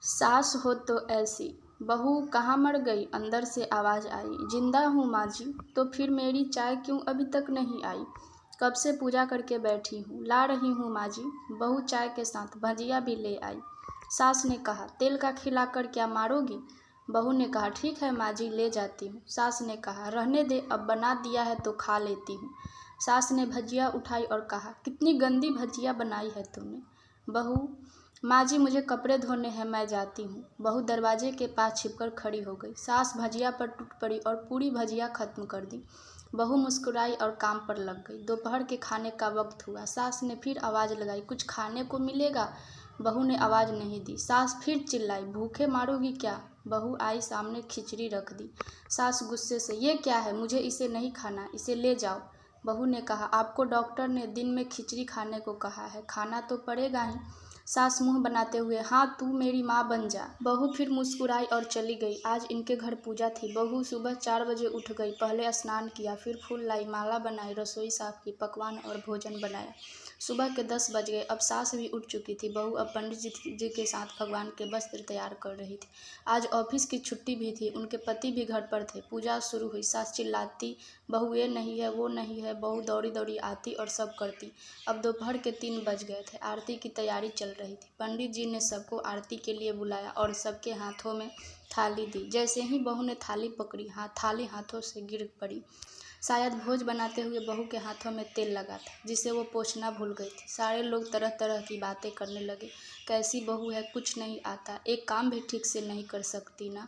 सास हो तो ऐसी, बहू कहाँ मर गई, अंदर से आवाज़ आई। जिंदा हूँ माँ जी। तो फिर मेरी चाय क्यों अभी तक नहीं आई? कब से पूजा करके बैठी हूँ, ला रही हूँ माँ जी। बहू चाय के साथ भजिया भी ले आई। सास ने कहा, तेल का खिलाकर क्या मारोगी? बहू ने कहा, ठीक है माँ जी, ले जाती हूँ। सास ने कहा, रहने दे, अब बना दिया है तो खा लेती हूँ। सास ने भजिया उठाई और कहा, कितनी गंदी भजिया बनाई है तुमने। बहू, माँ जी मुझे कपड़े धोने हैं, मैं जाती हूँ। बहू दरवाजे के पास छिपकर खड़ी हो गई। सास भजिया पर टूट पड़ी और पूरी भजिया खत्म कर दी। बहू मुस्कुराई और काम पर लग गई। दोपहर के खाने का वक्त हुआ। सास ने फिर आवाज़ लगाई, कुछ खाने को मिलेगा? बहू ने आवाज़ नहीं दी। सास फिर चिल्लाई, भूखे मारोगी क्या? बहू आई, सामने खिचड़ी रख दी। सास गुस्से से, ये क्या है, मुझे इसे नहीं खाना, इसे ले जाओ। बहू ने कहा, आपको डॉक्टर ने दिन में खिचड़ी खाने को कहा है, खाना तो पड़ेगा ही। सास मुंह बनाते हुए, हाँ तू मेरी माँ बन जा। बहू फिर मुस्कुराई और चली गई। आज इनके घर पूजा थी। बहू सुबह 4 बजे उठ गई। पहले स्नान किया, फिर फूल लाई, माला बनाई, रसोई साफ की, पकवान और भोजन बनाया। सुबह के 10 बज गए। अब सास भी उठ चुकी थी। बहू अब पंडित जी के साथ भगवान के वस्त्र तैयार कर रही थी। आज ऑफिस की छुट्टी भी थी। उनके पति भी घर पर थे। पूजा शुरू हुई। सास चिल्लाती, बहू ये नहीं है, वो नहीं है। बहू दौड़ी दौड़ी आती और सब करती। अब दोपहर के 3 बज गए थे। आरती की तैयारी चल रही थी। पंडित जी ने सबको आरती के लिए बुलाया और सबके हाथों में थाली दी। जैसे ही बहू ने थाली पकड़ी, थाली हाथों से गिर पड़ी। शायद भोज बनाते हुए बहू के हाथों में तेल लगा था, जिसे वो पोंछना भूल गई थी। सारे लोग तरह तरह की बातें करने लगे। कैसी बहू है, कुछ नहीं आता, एक काम भी ठीक से नहीं कर सकती ना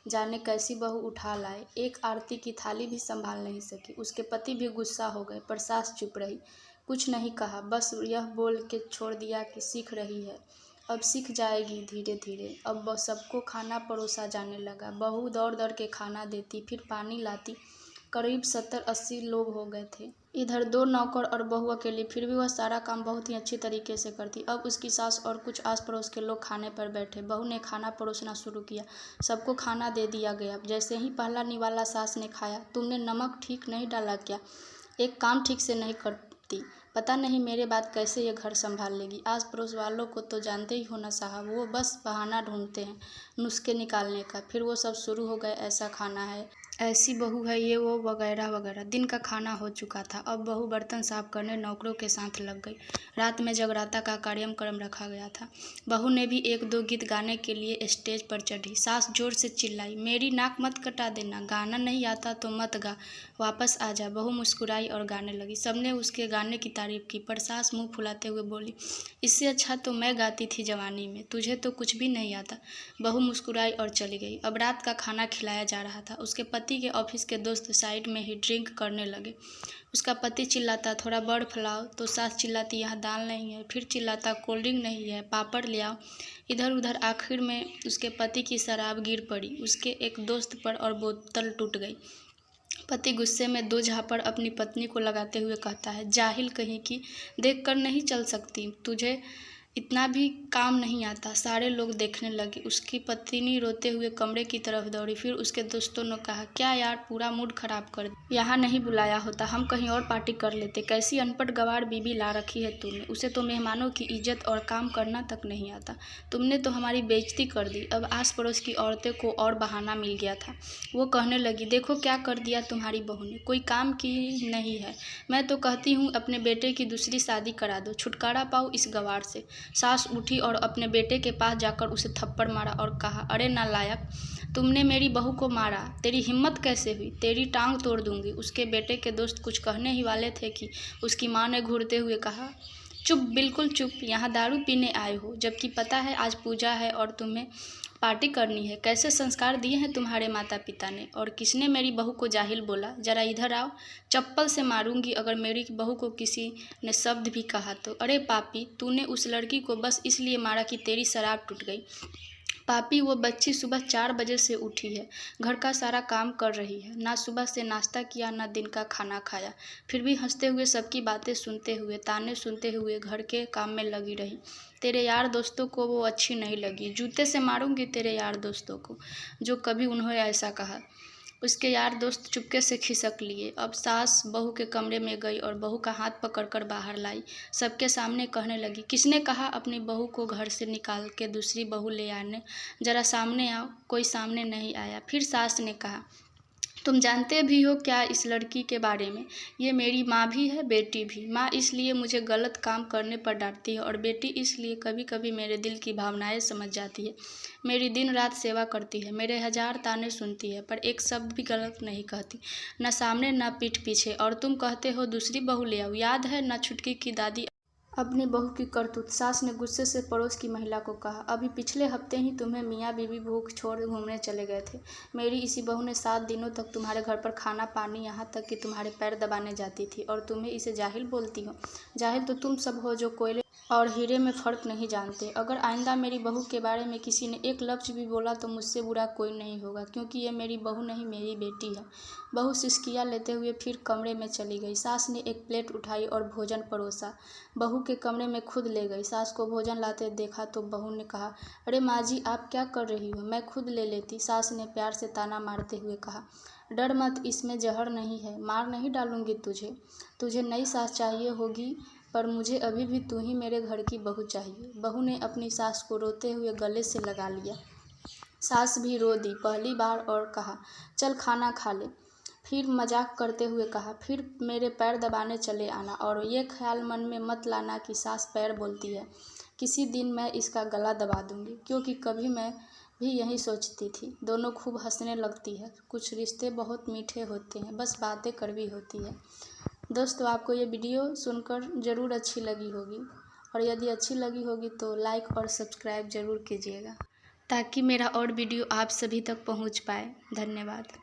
जाने कैसी बहू उठा लाए। एक आरती की थाली भी संभाल नहीं सकी। उसके पति भी गुस्सा हो गए, पर सास चुप रही, कुछ नहीं कहा, बस यह बोल के छोड़ दिया कि सीख रही है, अब सीख जाएगी धीरे धीरे। अब सबको खाना परोसा जाने लगा। बहू दौड़ दौड़ के खाना देती, फिर पानी लाती। करीब 70-80 लोग हो गए थे। इधर 2 नौकर और बहू अकेली, फिर भी वह सारा काम बहुत ही अच्छी तरीके से करती। अब उसकी सास और कुछ आस पड़ोस के लोग खाने पर बैठे। बहू ने खाना परोसना शुरू किया। सबको खाना दे दिया गया। जैसे ही पहला निवाला सास ने खाया, तुमने नमक ठीक नहीं डाला क्या? एक काम ठीक से नहीं करती, पता नहीं मेरे बाद कैसे ये घर संभाल लेगी। आस पड़ोस वालों को तो जानते ही हो ना साहब, वो बस बहाना ढूंढते हैं नुस्खे निकालने का। फिर वो सब शुरू हो गए, ऐसा खाना है, ऐसी बहू है, ये वो वगैरह वगैरह। दिन का खाना हो चुका था। अब बहू बर्तन साफ करने नौकरों के साथ लग गई। रात में जगराता का कार्यक्रम रखा गया था। बहू ने भी 1-2 गीत गाने के लिए स्टेज पर चढ़ी। सास जोर से चिल्लाई, मेरी नाक मत कटा देना, गाना नहीं आता तो मत गा, वापस आ जा। बहू मुस्कुराई और गाने लगी। सबने उसके गाने की तारीफ की, पर सास मुंह फुलाते हुए बोली, इससे अच्छा तो मैं गाती थी जवानी में, तुझे तो कुछ भी नहीं आता। बहू मुस्कुराई और चली गई। अब रात का खाना खिलाया जा रहा था। उसके पति के ऑफिस के दोस्त साइड में ही ड्रिंक करने लगे। उसका पति चिल्लाता, थोड़ा बर्फ लाओ, तो सास चिल्लाती, यहाँ दाल नहीं है। फिर चिल्लाता, कोल्ड ड्रिंक नहीं है, पापड़ ले आओ। इधर उधर आखिर में उसके पति की शराब गिर पड़ी उसके एक दोस्त पर और बोतल टूट गई। पति गुस्से में 2 झापड़ अपनी पत्नी को लगाते हुए कहता है, जाहिल कहीं की, देख कर नहीं चल सकती, तुझे इतना भी काम नहीं आता। सारे लोग देखने लगे। उसकी पत्नी रोते हुए कमरे की तरफ दौड़ी। फिर उसके दोस्तों ने कहा, क्या यार, पूरा मूड खराब कर दिया, यहाँ नहीं बुलाया होता, हम कहीं और पार्टी कर लेते। कैसी अनपढ़ गवार बीबी ला रखी है तूने, उसे तो मेहमानों की इज्जत और काम करना तक नहीं आता। तुमने तो हमारी बेइज्जती कर दी। अब आस पड़ोस की औरतें को और बहाना मिल गया था। वो कहने लगी, देखो क्या कर दिया तुम्हारी बहू ने, कोई काम की नहीं है। मैं तो कहती हूँ अपने बेटे की दूसरी शादी करा दो, छुटकारा पाओ इस गवार से। सास उठी और अपने बेटे के पास जाकर उसे थप्पड़ मारा और कहा, अरे नालायक, तुमने मेरी बहू को मारा, तेरी हिम्मत कैसे हुई, तेरी टांग तोड़ दूंगी। उसके बेटे के दोस्त कुछ कहने ही वाले थे कि उसकी माँ ने घूरते हुए कहा, चुप, बिल्कुल चुप, यहाँ दारू पीने आए हो, जबकि पता है आज पूजा है और तुम्हें पार्टी करनी है। कैसे संस्कार दिए हैं तुम्हारे माता पिता ने, और किसने मेरी बहू को जाहिल बोला? जरा इधर आओ, चप्पल से मारूंगी अगर मेरी बहू को किसी ने शब्द भी कहा तो। अरे पापी, तूने उस लड़की को बस इसलिए मारा कि तेरी शराब टूट गई। पापी, वो बच्ची सुबह 4 बजे से उठी है, घर का सारा काम कर रही है, ना सुबह से नाश्ता किया, ना दिन का खाना खाया, फिर भी हंसते हुए सबकी बातें सुनते हुए, ताने सुनते हुए घर के काम में लगी रही। तेरे यार दोस्तों को वो अच्छी नहीं लगी, जूते से मारूंगी तेरे यार दोस्तों को जो कभी उन्होंने ऐसा कहा। उसके यार दोस्त चुपके से खिसक लिए। अब सास बहू के कमरे में गई और बहू का हाथ पकड़कर बाहर लाई। सबके सामने कहने लगी, किसने कहा अपनी बहू को घर से निकाल के दूसरी बहू ले आने? जरा सामने आओ। कोई सामने नहीं आया। फिर सास ने कहा, तुम जानते भी हो क्या इस लड़की के बारे में? ये मेरी माँ भी है, बेटी भी। माँ इसलिए मुझे गलत काम करने पर डांटती है और बेटी इसलिए कभी कभी मेरे दिल की भावनाएं समझ जाती है। मेरी दिन रात सेवा करती है, मेरे 1000 ताने सुनती है, पर एक शब्द भी गलत नहीं कहती, न सामने न पीठ पीछे। और तुम कहते हो दूसरी बहू ले आओ। याद है न छुटकी की दादी अपनी बहू की करतूत? सास ने गुस्से से पड़ोस की महिला को कहा, अभी पिछले हफ्ते ही तुम्हें मियाँ बीवी भूख छोड़ घूमने चले गए थे। मेरी इसी बहू ने 7 दिनों तक तुम्हारे घर पर खाना पानी, यहाँ तक कि तुम्हारे पैर दबाने जाती थी, और तुम्हें इसे जाहिल बोलती हो? जाहिल तो तुम सब हो जो कोयले और हीरे में फ़र्क नहीं जानते। अगर आइंदा मेरी बहू के बारे में किसी ने एक लफ्ज़ भी बोला तो मुझसे बुरा कोई नहीं होगा, क्योंकि ये मेरी बहू नहीं, मेरी बेटी है। बहू सिसकियाँ लेते हुए फिर कमरे में चली गई। सास ने एक प्लेट उठाई और भोजन परोसा। बहू के कमरे में खुद ले गई। सास को भोजन लाते देखा तो बहू ने कहा, अरे माँ जी, आप क्या कर रही हो? मैं खुद ले लेती। सास ने प्यार से ताना मारते हुए कहा, डर मत, इसमें जहर नहीं है, मार नहीं डालूंगी तुझे। तुझे नई सास चाहिए होगी, पर मुझे अभी भी तू ही मेरे घर की बहू चाहिए। बहू ने अपनी सास को रोते हुए गले से लगा लिया। सास भी रो दी पहली बार और कहा, चल खाना खा ले। फिर मजाक करते हुए कहा, फिर मेरे पैर दबाने चले आना, और ये ख्याल मन में मत लाना कि सास पैर बोलती है। किसी दिन मैं इसका गला दबा दूंगी, क्योंकि कभी मैं भी यही सोचती थी। दोनों खूब हंसने लगती है। कुछ रिश्ते बहुत मीठे होते हैं, बस बातें कड़वी होती है। दोस्तों, आपको ये वीडियो सुनकर ज़रूर अच्छी लगी होगी, और यदि अच्छी लगी होगी तो लाइक और सब्सक्राइब ज़रूर कीजिएगा, ताकि मेरा और वीडियो आप सभी तक पहुंच पाए। धन्यवाद।